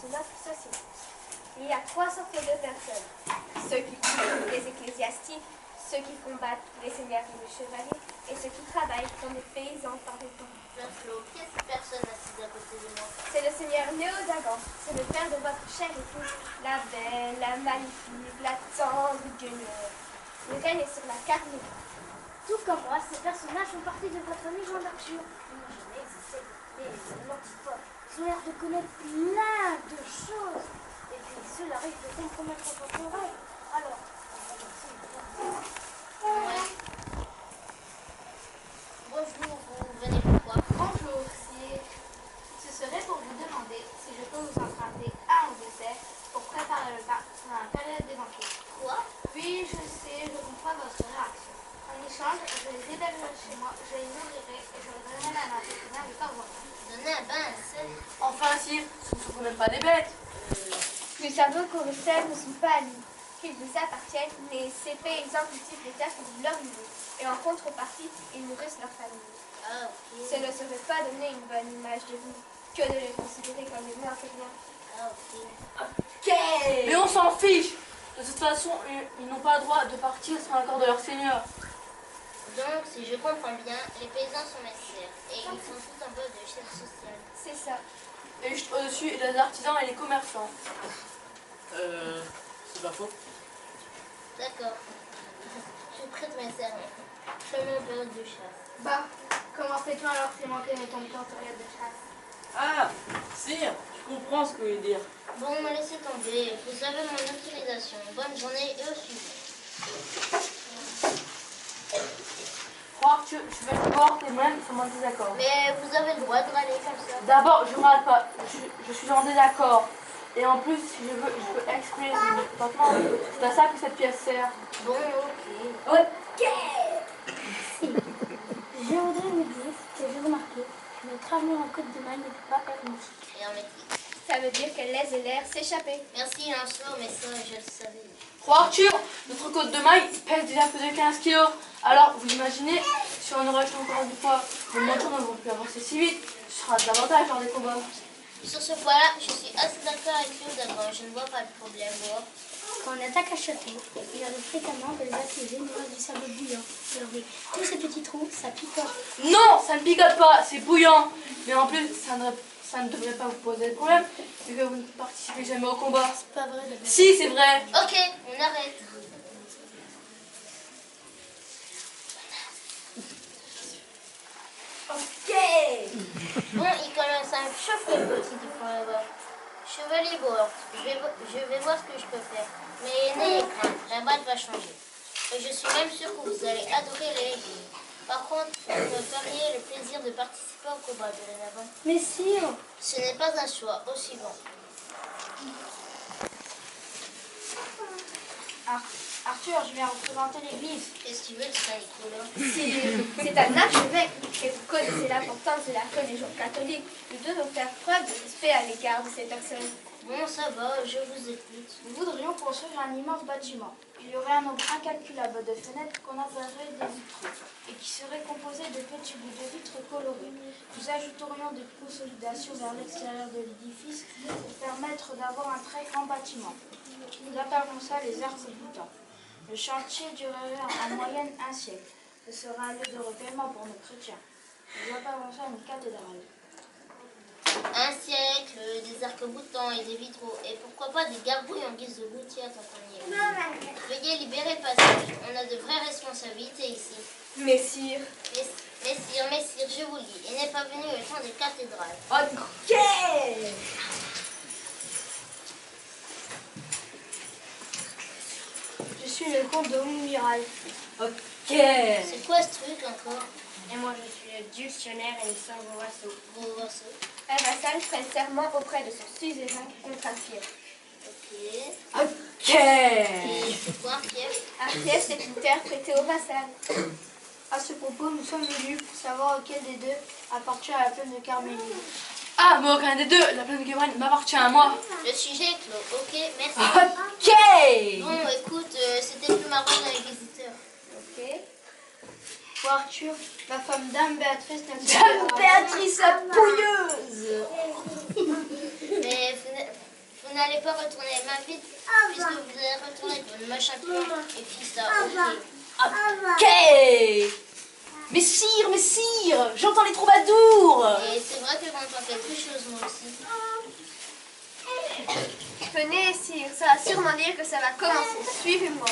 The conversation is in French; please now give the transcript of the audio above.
notre société. Il y a trois sortes de personnes. Ceux qui font les ecclésiastiques, ceux qui combattent les seigneurs et les chevaliers, et ceux qui travaillent comme des paysans par exemple. Flo, qui est cette personne assise à côté de moi? C'est le seigneur Néodagan, c'est le père de votre chère épouse, la belle, la magnifique, la tendre gueuleur. Le règne est sur la carne. Tout comme moi, ces personnages font partie de votre légende d'Arthur. Imaginez, ils l'antipodes. Ils ont l'air de connaître plein de choses. Et puis, cela arrive de compromettre votre oreille. Alors, Ouais. Bonjour, vous venez pourquoi? Bonjour, ce serait pour vous demander si je peux vous emprunter un ou deux terres pour préparer le pas pour la période des banquets. Quoi? Oui, je sais, je comprends votre réaction. En échange, je les hébergerai chez moi, je les nourrirai et je leur donnerai la nappe et le savoir. Donner un bain à sel? Enfin, sire, ce ne sont quand même pas des bêtes. Nous savons qu'aux seuls ne sont pas à nous, qu'ils vous appartiennent, mais ces paysans cultivent les terres que vous leur louez, et en contrepartie, ils nourrissent leur famille. Ah, ok. Ce ne serait pas donner une bonne image de vous que de les considérer comme des mercenaires. Ah, ok. Ok. Mais on s'en fiche. De toute façon, ils n'ont pas le droit de partir sans l'accord de leur seigneur. Donc, si je comprends bien, les paysans sont mes serfs et ils font tout un peu de chef social. C'est ça. Et juste au-dessus, les artisans et les commerçants. C'est pas faux. D'accord. Je prête mes serments. Je mets en période de chasse. Bah, comment fait-on alors si manquer ne tombe pas en période de chasse? Ah, sire, je comprends ce que vous voulez dire. Bon, laissez tomber. Vous avez mon autorisation. Bonne journée et au suivant. Croire que tu fais le porte et moi-même, nous sommes en désaccord. Mais vous avez le droit de râler comme ça. D'abord, je ne râle pas. Je suis en désaccord. Et en plus, si je veux, je peux exprimer mon mécontentement. C'est à ça que cette pièce sert. Bon, ok. ok. Je voudrais vous dire que j'ai remarqué que notre avenir en Côte de Maille ne peut pas être musique. Et en métier. Ça veut dire qu'elle laisse l'air s'échapper. Merci, Lancelot, mais ça, je le savais. Croire Arthur, notre côte de maille pèse déjà plus de 15 kilos. Alors, vous imaginez, si on aurait acheté encore du poids, nos motos ne vont plus avancer si vite. Ce sera davantage dans des combats. Sur ce point-là, je suis assez d'accord avec Léodagan. Je ne vois pas de problème, moi. Quand on attaque un château, il arrive fréquemment que les accusés nourrissent du sable bouillant. Regardez, tous ces petits trous, ça picote. Non, ça ne picote pas, c'est bouillant. Mais en plus, ça ne devrait pas vous poser de problème, vu que vous ne participez jamais au combat. C'est pas vrai d'abord. Si, c'est vrai. Ok, on arrête. Ok. Bon, il commence à me chauffer le petit du fond là-bas. Chevalier Bohort, je vais voir ce que je peux faire. Mais n'ayez crainte, la balle va changer. Et je suis même sûre que vous allez adorer les légumes. Par contre, vous me feriez le plaisir de participer au combat dorénavant. Mais sire, Ce n'est pas un choix, au suivant. Arthur, je viens représenter l'église. Qu'est-ce que tu veux de Saint-Nicolas? C'est un archevêque et vous connaissez l'importance de la religion catholique. Nous devons faire preuve de respect à l'égard de ces personnes. Bon, ça va, je vous écoute. Nous voudrions construire un immense bâtiment. Il y aurait un nombre incalculable de fenêtres qu'on appellerait des vitraux et qui serait composé de petits bouts de vitres colorés. Nous ajouterions des consolidations vers l'extérieur de l'édifice pour permettre d'avoir un très grand bâtiment. Nous appellerons ça les arcs-boutants. Le chantier durerait en moyenne un siècle. Ce sera un lieu de recueillement pour nos chrétiens. Nous appellerons ça une cathédrale. Un siècle, des arcs-boutants et des vitraux. Et pourquoi pas des gargouilles en guise de gouttière, compagnie. Veuillez libérer le passage. On a de vraies responsabilités ici. Messire. Messire, je vous le dis, il n'est pas venu le temps des cathédrales. Ok. Je suis le comte de Montmirail. Ok. C'est quoi ce truc encore? Et moi je suis le dictionnaire et nous sommes vos vassaux. Vos vassaux. Un vassal prête serment auprès de son suzerain contre un fief. Ok. Ok. Et c'est quoi un fief? Un fief, c'est une terre prêtée au vassal. À ce propos, nous sommes venus pour savoir lequel des deux appartient à la plaine de Carmélie. Ah, mais aucun des deux. La plaine de Guébrine m'appartient à moi. Le sujet est clos. Ok, merci. Ok. Bon, écoute, c'était plus marrant avec les visiteurs. Ok. Pour Arthur, ma femme Dame Béatrice n'a Dame Béatrice la pouilleuse. Mais n'allez pas retourner les mains vides, puisque vous allez retourner dans le machin et puis ça. Ok. Mais sire, j'entends les troubadours. Et c'est vrai que j'entends quelque chose, moi aussi. Venez, sire, ça va sûrement dire que ça va commencer. Suivez-moi.